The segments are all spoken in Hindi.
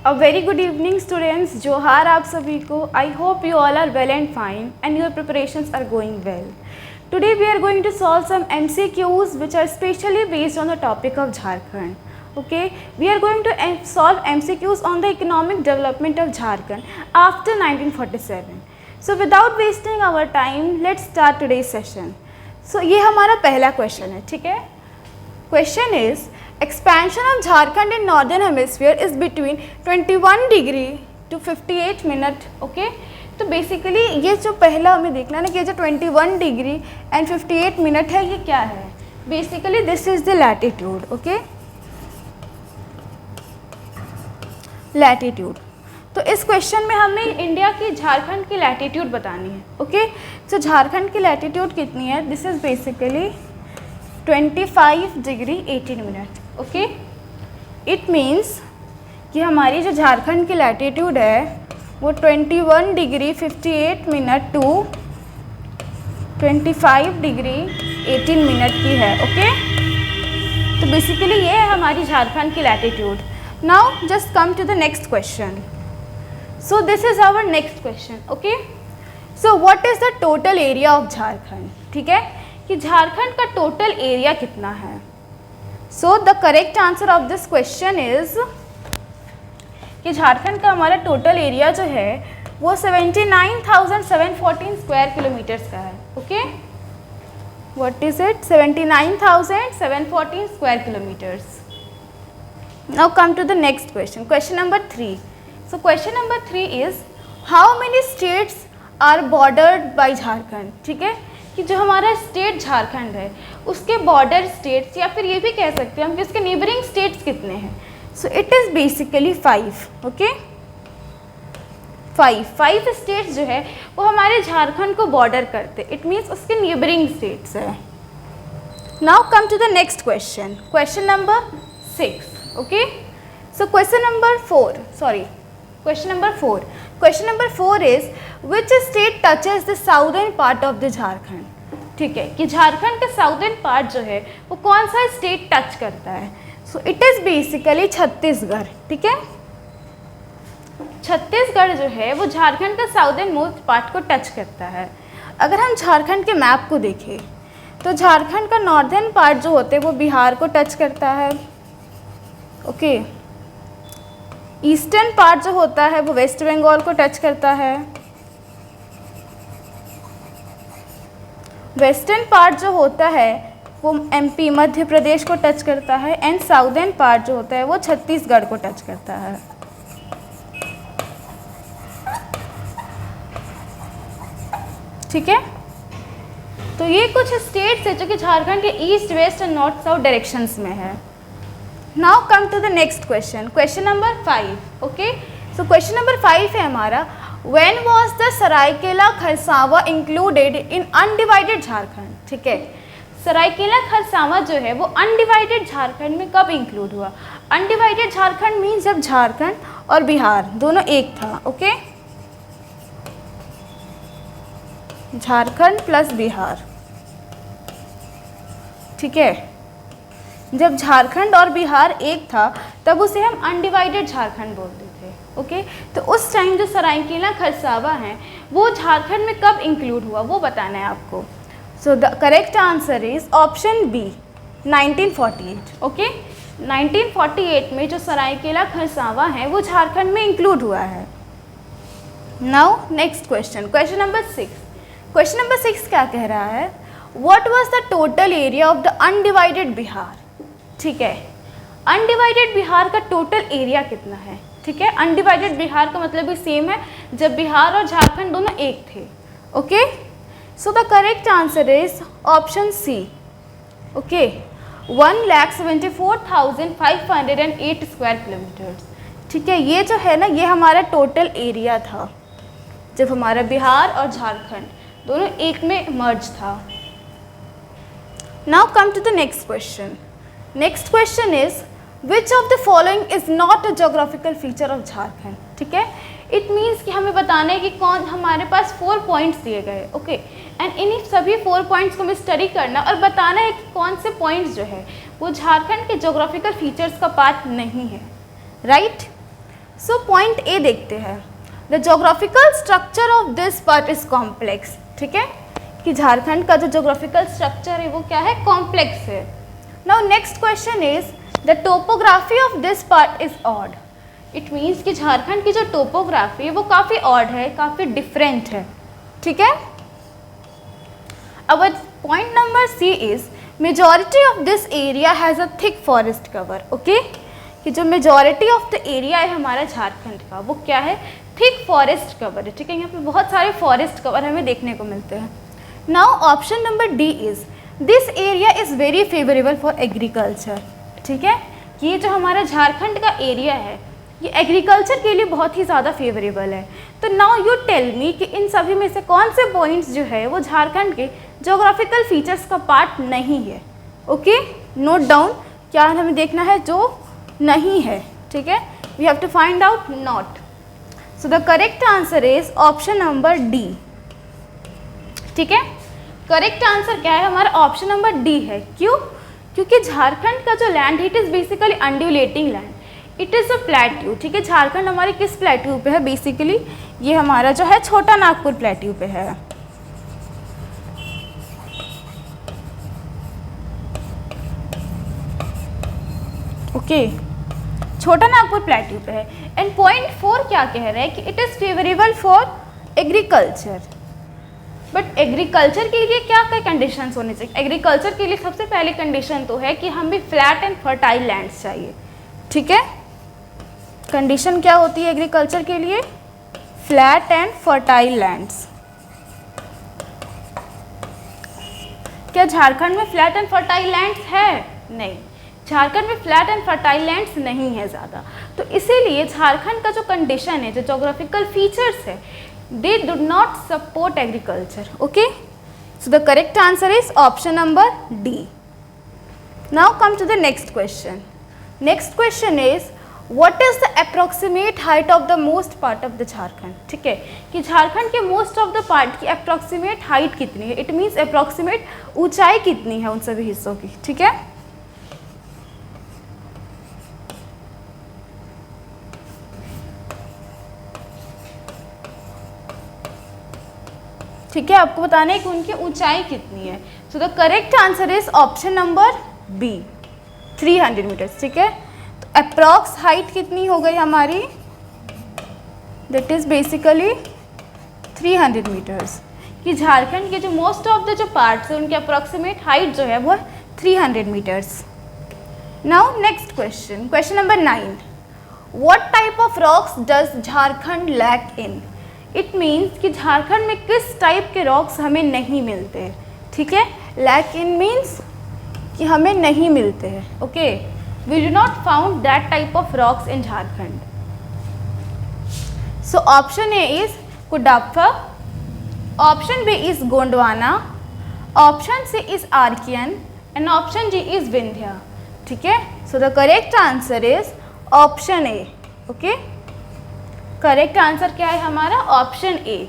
A very good evening students. जोहार आप सभी को. I hope you all are well and fine and your preparations are going well. Today we are going to solve some MCQs which are specially based on the topic of Jharkhand. Okay, we are going to solve MCQs on the economic development of Jharkhand after 1947. So without wasting our time, let's start today's session. So ये हमारा पहला क्वेश्चन है, ठीक है. Question is, expansion of Jharkhand in northern hemisphere is between 21 degree to 58 minute. Okay, तो बेसिकली ये जो पहला हमें देखना है ना कि ये जो 21 डिग्री एंड 58 मिनट है ये क्या है. Basically this is the latitude. Okay, latitude. तो इस क्वेश्चन में हमें इंडिया की झारखंड की लैटिट्यूड बतानी है. ओके, तो झारखंड की लैटिट्यूड कितनी है. This is basically 25 degree 18 minute. Okay, it means कि हमारी जो झारखंड की लैटिट्यूड है वो 21 degree 58 minute to 25 degree 18 minute की है. ओके, तो बेसिकली ये है हमारी झारखंड की latitude. Now just come to the next question. So this is our next question. Okay, so what is the total area of Jharkhand. ठीक है, कि झारखंड का टोटल एरिया कितना है. So the correct answer of this question is कि झारखंड का हमारा टोटल एरिया जो है वो 79,714 स्क्वायर किलोमीटर्स का है. Okay, what is it. 79,714 square kilometres. Now come to the next question. Question number 3. So question number 3 is how many states are bordered by Jharkhand. ठीक है, कि जो हमारा स्टेट झारखंड है उसके बॉर्डर स्टेट्स या फिर ये भी कह सकते हैं हम कि उसके नेबरिंग स्टेट्स कितने हैं. So it is basically 5. Okay, 5 states जो है वो हमारे झारखंड को बॉर्डर करते. इट मीन्स उसके नेबरिंग स्टेट्स है. Now come to the next question. Question number 6. Okay, so question number 4. Question number 4 is which state touches the southern part of the Jharkhand. ठीक है, कि झारखंड का साउदर्न पार्ट जो है वो कौन सा स्टेट टच करता है. सो इट इज़ बेसिकली छत्तीसगढ़. ठीक है, छत्तीसगढ़ जो है वो झारखंड का साउदर्न मोस्ट पार्ट को टच करता है. अगर हम झारखंड के मैप को देखें तो झारखंड का नॉर्दर्न पार्ट जो होते हैं वो बिहार को टच करता है. ओके, ईस्टर्न पार्ट जो होता है वो वेस्ट बंगाल को टच करता है. वेस्टर्न पार्ट जो होता है वो एमपी मध्य प्रदेश को टच करता है. एंड साउदर्न पार्ट जो होता है वो छत्तीसगढ़ को टच करता है. ठीक है, तो ये कुछ स्टेट्स है जो कि झारखंड के east west and north south directions में है. Now come to the next question. Question number 5. Okay, so question number 5 है हमारा When was the Seraikela Kharsawan included in undivided Jharkhand. ठीक है, सरायकेला खरसावा जो है वो अनडिवाइडेड झारखंड में कब इंक्लूड हुआ. अनडिवाइडेड झारखंड मीन्स जब झारखंड और बिहार दोनों एक था. Okay, Jharkhand plus Bihar. ठीक है, जब झारखंड और बिहार एक था तब उसे हम अनडिवाइडेड झारखंड बोलते थे. ओके, तो उस टाइम जो सरायकेला खरसावा है वो झारखंड में कब इंक्लूड हुआ वो बताना है आपको. So the correct answer is option B 1948. Okay, 1948 में जो सरायकेला खरसावा है वो झारखंड में इंक्लूड हुआ है. Now next question. Question number 6. Question number 6 क्या कह रहा है. What was the total area of the undivided Bihar. ठीक है, अनडिवाइडेड बिहार का टोटल एरिया कितना है. ठीक है, अनडिवाइडेड बिहार का मतलब भी सेम है जब बिहार और झारखंड दोनों एक थे. Okay, so the correct answer is option C. Okay, 1,74,508 square kilometres. ठीक है, ये जो है ना ये हमारा टोटल एरिया था जब हमारा बिहार और झारखंड दोनों एक में मर्ज था. Now come to the next question. Next question is which of the following is not a geographical feature of Jharkhand. ठीक है, इट मीन्स कि हमें बताना है कि कौन हमारे पास 4 पॉइंट्स दिए गए. ओके, एंड इन्हीं सभी 4 पॉइंट्स को हमें स्टडी करना और बताना है कि कौन से पॉइंट्स जो है वो झारखंड के जोग्राफिकल फीचर्स का पार्ट नहीं है. राइट, सो पॉइंट ए देखते हैं, the geographical structure of this part is complex, ठीक है, कि झारखंड का जो जोग्राफिकल स्ट्रक्चर है वो क्या है, कॉम्प्लेक्स है। Now next question is the topography of this part is odd, it means कि झारखंड की जो टोपोग्राफी है वो काफ़ी ऑड है, काफ़ी डिफरेंट है, ठीक है। अब point number C is majority of this area has a thick forest cover, okay, कि जो मेजॉरिटी ऑफ द एरिया है हमारा झारखंड का वो क्या है, थिक फॉरेस्ट कवर है, ठीक है, यहाँ पे बहुत सारे फॉरेस्ट कवर हमें देखने को मिलते हैं। Now option number D is this area is very favourable for agriculture, ठीक है, कि ये जो हमारा झारखंड का एरिया है ये एग्रीकल्चर के लिए बहुत ही ज़्यादा फेवरेबल है। तो नाउ यू टेल मी कि इन सभी में से कौन से पॉइंट्स जो है वो झारखंड के जोग्राफिकल फीचर्स का पार्ट नहीं है, ओके, नोट डाउन, क्या हमें देखना है, जो नहीं है, ठीक है, we have to find out not. So the correct answer is option number D, ठीक है, करेक्ट आंसर क्या है हमारा, ऑप्शन नंबर डी है। क्यों, क्योंकि झारखंड का जो land it is basically undulating land, it is a plateau, ठीक है, झारखंड हमारे किस प्लेट्यू पे है, बेसिकली ये हमारा जो है छोटा नागपुर प्लेट्यू पे है, ओके, छोटा नागपुर प्लेट्यू पे है। एंड पॉइंट 4 क्या कह रहा है कि it is favourable for agriculture, but agriculture के लिए क्या क्या कंडीशंस होने चाहिए, एग्रीकल्चर के लिए सबसे पहले कंडीशन तो है कि हमें फ्लैट एंड फर्टाइल लैंड्स चाहिए, ठीक है, कंडीशन क्या होती है एग्रीकल्चर के लिए, फ्लैट एंड फर्टाइल लैंड्स। क्या झारखंड में फ्लैट एंड फर्टाइल लैंड्स है, नहीं, झारखंड में फ्लैट एंड फर्टाइल लैंड्स नहीं है ज़्यादा, तो इसीलिए झारखंड का जो कंडीशन है, जो जोग्राफिकल फीचर्स है, they do not support agriculture, okay, so the correct answer is option number D. Now come to the next question, next question is what is the approximate height of the most part of the Jharkhand, ठीक है, कि झारखंड के मोस्ट ऑफ द पार्ट की अप्रोक्सीमेट हाइट कितनी है, इट मीन्स अप्रोक्सीमेट ऊंचाई कितनी है उन सभी हिस्सों की, ठीक है। ठीक है, आपको बताना है कि उनकी ऊंचाई कितनी है। So the correct answer is option number B, 300 metres, ठीक है। तो अप्रॉक्स हाइट कितनी हो गई हमारी, दैट इज बेसिकली 300 मीटर्स, कि झारखंड के जो मोस्ट ऑफ द जो पार्ट्स है उनकी अप्रॉक्सीमेट हाइट जो है वो 300 metres. Now next question, question number 9, what type of rocks does Jharkhand lack in, it means कि झारखंड में किस टाइप के रॉक्स हमें नहीं मिलते हैं, ठीक है, लैक इन मीन्स कि हमें नहीं मिलते हैं, okay, we do not found that type of rocks in Jharkhand. So option A is Cuddapah, option B is Gondwana, option C is Archaean and option D is Vindhya, ठीक है। So the correct answer is option A, okay, correct answer क्या है हमारा, option A.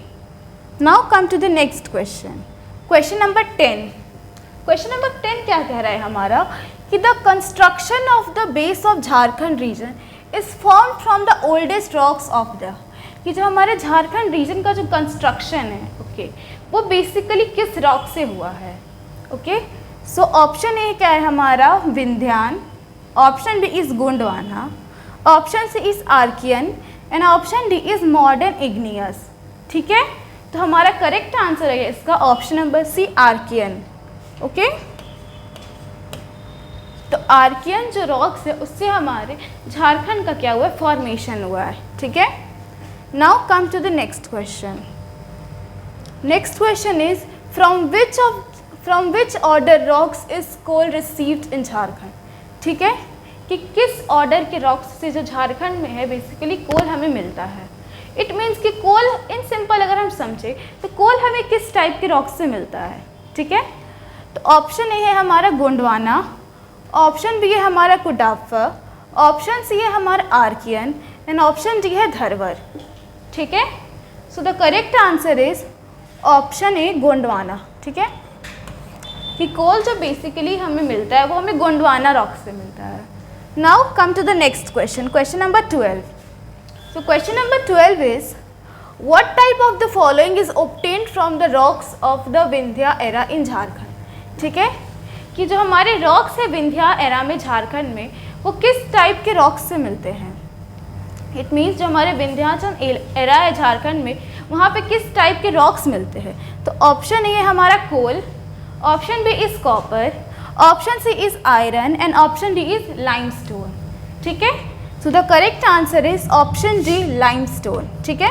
Now come to the next question, question number 10, question number 10 क्या कह रहा है हमारा कि the construction of the base of Jharkhand region is form from the oldest rocks of the, कि जो हमारे झारखंड रीजन का जो कंस्ट्रक्शन है, ओके, वो बेसिकली किस रॉक से हुआ है, ओके। सो ऑप्शन ए क्या है हमारा, Vindhyan, option B is Gondwana, option C is Archaean and option D is modern igneous, ठीक है। तो हमारा करेक्ट आंसर है इसका option number C, Archaean, okay. तो आर्कियन जो रॉक्स है उससे हमारे झारखंड का क्या हुआ है, फॉर्मेशन हुआ है, ठीक है। Now come to the next question, next question is from which order rocks is coal received in Jharkhand, ठीक है, कि किस ऑर्डर के रॉक्स से जो झारखंड में है बेसिकली कोल हमें मिलता है। इट मीन्स कि कोल इन सिंपल अगर हम समझे तो कोल हमें किस टाइप के रॉक्स से मिलता है, ठीक है। तो ऑप्शन ए है हमारा गोंडवाना, ऑप्शन बी है हमारा कुडाप्पा, ऑप्शन सी है हमारा आर्कियन एंड ऑप्शन डी है धरवर, ठीक है। So the correct answer is option ए, गोंडवाना, ठीक है, कि कोल जो बेसिकली हमें मिलता है वो हमें गोंडवाना रॉक से मिलता है। Now come to the next question, question number 12, So question number 12 is, what type of the following is obtained from the rocks of the Vindhya era in Jharkhand. ठीक है, कि जो हमारे रॉक्स है विंध्या एरा में झारखंड में, वो किस टाइप के रॉक्स से मिलते हैं। इट मीन्स जो हमारे विंध्याचल एरा है झारखंड में, वहाँ पे किस टाइप के रॉक्स मिलते हैं। तो ऑप्शन ए है हमारा coal, option B is copper, option C is iron and option D is limestone. ठीक है, so the correct answer is option D limestone. ठीक है,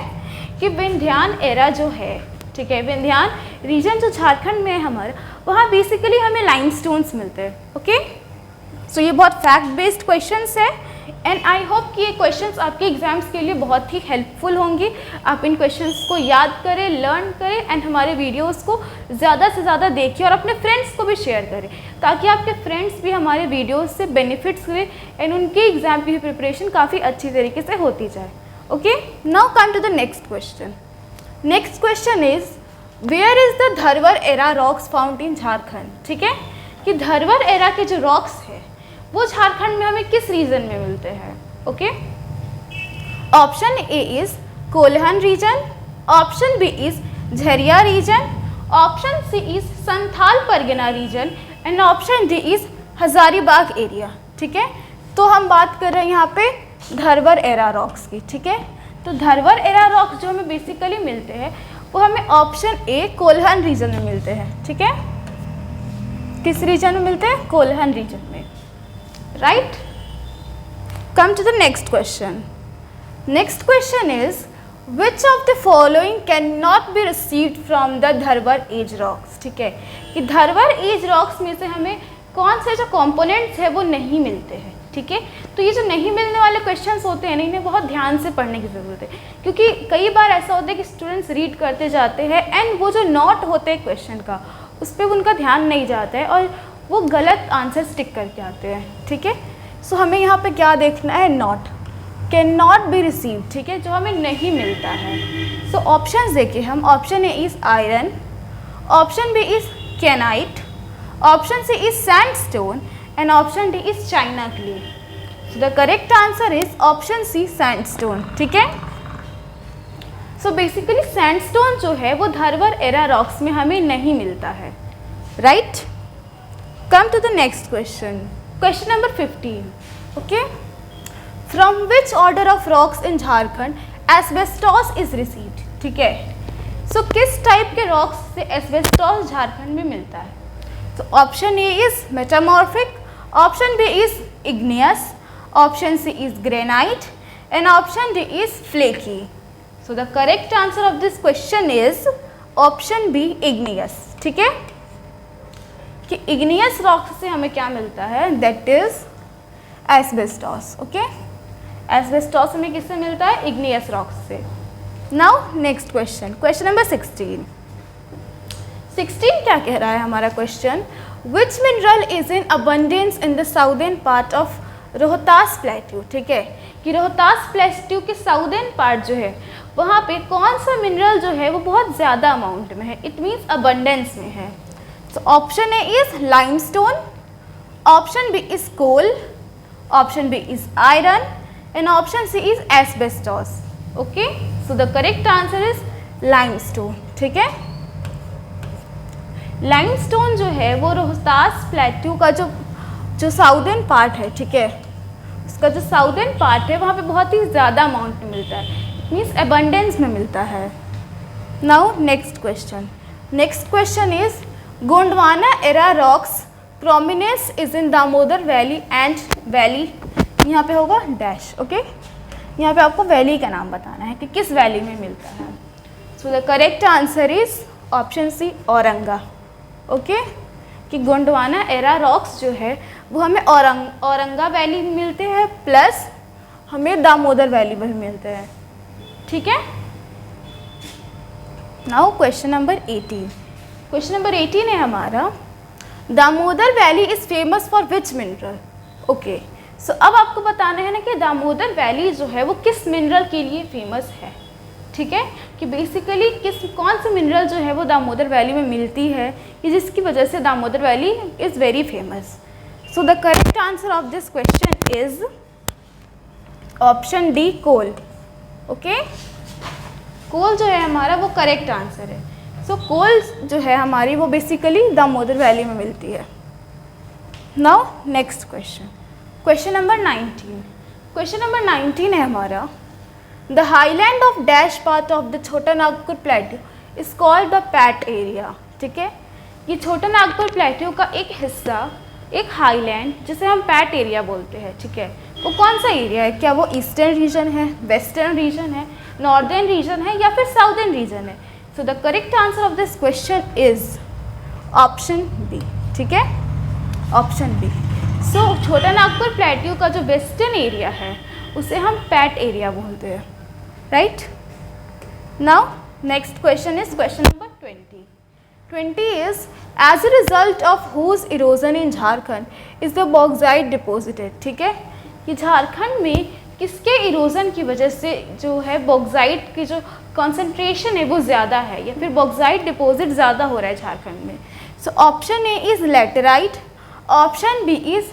कि विंध्यान एरा जो है, ठीक है, विंध्यान रीजन जो झारखंड में है हमारा, वहाँ बेसिकली हमें लाइमस्टोन्स मिलते हैं। ओके, सो ये बहुत फैक्ट बेस्ड क्वेश्चंस है एंड आई होप कि ये क्वेश्चंस आपके एग्जाम्स के लिए बहुत ही हेल्पफुल होंगी। आप इन क्वेश्चंस को याद करें, लर्न करें एंड हमारे वीडियोस को ज़्यादा से ज़्यादा देखिए और अपने फ्रेंड्स को भी शेयर करें, ताकि आपके फ्रेंड्स भी हमारे वीडियोस से बेनिफिट्स हुए एंड उनके एग्जाम की प्रिपरेशन काफ़ी अच्छी तरीके से होती जाए। Okay, now come to the next question. Next question is, where is the Dharwar era rocks found in Jharkhand. ठीक है, कि धरवर एरा के जो रॉक्स है वो झारखंड में हमें किस रीजन में मिलते हैं। Okay, option A is Kolhan region, option B is Jharia region, option C is Santhal Pargana region and option D is Hazaribagh area. ठीक है, तो हम बात कर रहे हैं यहाँ पे धरवर एरा रॉक्स की। ठीक है, तो धरवर एरा रॉक्स जो हमें बेसिकली मिलते हैं वो हमें ऑप्शन ए कोल्हन रीजन में मिलते हैं। ठीक है, किस रीजन में मिलते हैं, कोल्हन रीजन में, right. Come to the next question. Next question is, which of the following can not be received from the Dharwar age rocks. ठीक है, कि धरवर एज रॉक्स में से हमें कौन से जो कंपोनेंट्स है वो नहीं मिलते हैं। ठीक है, तो ये जो नहीं मिलने वाले क्वेश्चंस होते हैं ना, इन्हें बहुत ध्यान से पढ़ने की ज़रूरत है, क्योंकि कई बार ऐसा होता है कि स्टूडेंट्स रीड करते जाते हैं एंड वो जो नॉट होते हैं क्वेश्चन का, उस पर उनका ध्यान नहीं जाता है और वो गलत आंसर स्टिक करके आते हैं। ठीक है, सो हमें यहाँ पे क्या देखना है, not, can not B receive. ठीक है, जो हमें नहीं मिलता है। सो ऑप्शन देखिए हम, option A is iron, option B is kyanite, option C is sandstone and option D is china clay. So the correct answer is option C sandstone. ठीक है, सो बेसिकली सैंडस्टोन जो है वो धरवर एरा रॉक्स में हमें नहीं मिलता है, right. Come to the next question, question number 15। Okay, from which order of rocks in Jharkhand asbestos is received. ठीक है, सो किस टाइप के रॉक्स से एस्बेस्टॉस झारखंड में मिलता है। तो option A is metamorphic, option B is igneous, option C is granite and option D is flaky. So the correct answer of this question is option B igneous. ठीक है, कि इग्नियस रॉक से हमें क्या मिलता है, that is asbestos. Okay, asbestos हमें किससे मिलता है, इग्नियस रॉक से। Now next question, question number 16 क्या कह रहा है हमारा question, which mineral is in abundance in the southern part of Rohtas plateau. ठीक है, कि रोहतास प्लेट्यू के साउदर्न पार्ट जो है वहाँ पे कौन सा मिनरल जो है वो बहुत ज़्यादा अमाउंट में है, इट मीन्स अबंडेंस में है। So option A is limestone, option B is coal, option B is iron and option C is asbestos. Okay, so the correct answer is limestone. ठीक है, limestone जो है वो रोहतास प्लेट्यू का जो साउदर्न पार्ट है, ठीक है, उसका जो साउदर्न पार्ट है वहाँ पे बहुत ही ज़्यादा अमाउंट में मिलता है, मीन्स एबंडेंस में मिलता है। Now next question, next question is, Gondwana era rocks prominence is in Damodar valley and valley, यहाँ पे होगा डैश। ओके, यहाँ पे आपको वैली का नाम बताना है कि किस वैली में मिलता है। So the correct answer is option C Auranga. Okay, कि गोंडवाना एरा रॉक्स जो है वो हमें औरंगा वैली में मिलते हैं, प्लस हमें दामोदर वैली में मिलते हैं। ठीक है, now question number 18। Question number 18 है हमारा, Damodar valley is famous for which mineral. Okay, so अब आपको बताना है ना कि दामोदर वैली जो है वो किस मिनरल के लिए फेमस है। ठीक है, कि बेसिकली कौन सी मिनरल जो है वो दामोदर वैली में मिलती है कि जिसकी वजह से Damodar valley is very famous. So the correct answer of this question is option D coal. Okay, coal जो है हमारा वो करेक्ट आंसर है। सो कोल जो है हमारी वो बेसिकली दामोदर वैली में मिलती है। Now next question, question number 19। Question number 19 है हमारा, the highland of dash part of the Chota Nagpur plateau is called the Pat area. ठीक है, ये छोटा नागपुर प्लेट्यू का एक हिस्सा, एक हाईलैंड जिसे हम पैट एरिया बोलते हैं, ठीक है, वो कौन सा एरिया है? क्या वो ईस्टर्न रीजन है, वेस्टर्न रीजन है, नॉर्दर्न रीजन है या फिर साउदर्न रीजन है? So the correct answer of this question is option B. ठीक है, ऑप्शन बी। सो छोटा नागपुर प्लेट्यू का जो वेस्टर्न एरिया है उसे हम पैट एरिया बोलते हैं, right. Now next question is question number 20। 20 is, as a result of whose erosion in Jharkhand is the bauxite deposited। ठीक है, ये झारखंड में किसके इरोजन की वजह से जो है बॉक्साइट की जो कॉन्सेंट्रेशन है वो ज़्यादा है या फिर बॉक्साइट डिपॉजिट ज़्यादा हो रहा है झारखंड में? So option A is laterite, option B is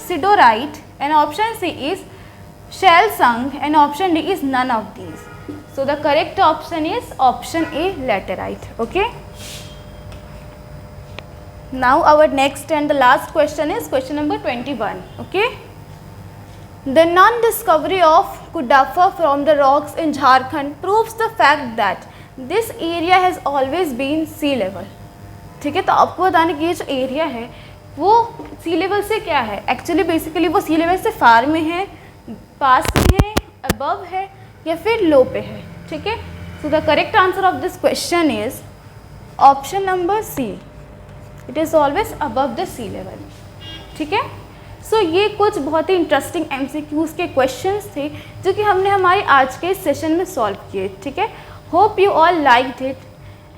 siderite and option C is shale sung and option D is none of these. So the correct option is option A, laterite. Okay. Now our next and the last question is question number 21. Okay. The non-discovery of Kudafa from the rocks in Jharkhand proves the fact that this area has always been sea level. ठीक है, तो आपको बताने की ये जो एरिया है वो सी लेवल से क्या है, एक्चुअली बेसिकली वो सी लेवल से फार में है, पास में है, अबव है या फिर लो पे है। ठीक है, so the correct answer of this question is option number C, it is always above the sea level. ठीक है, सो ये कुछ बहुत ही इंटरेस्टिंग MCQs के क्वेश्चंस थे जो कि हमने हमारे आज के सेशन में सॉल्व किए। ठीक है, hope you all liked it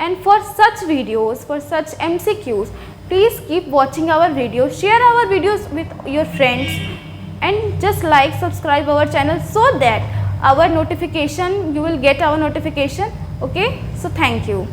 and for such videos, for such MCQs, please keep watching our video, share our videos with your friends and just like, subscribe our channel so that our notification, you will get our notification. Okay, so thank you.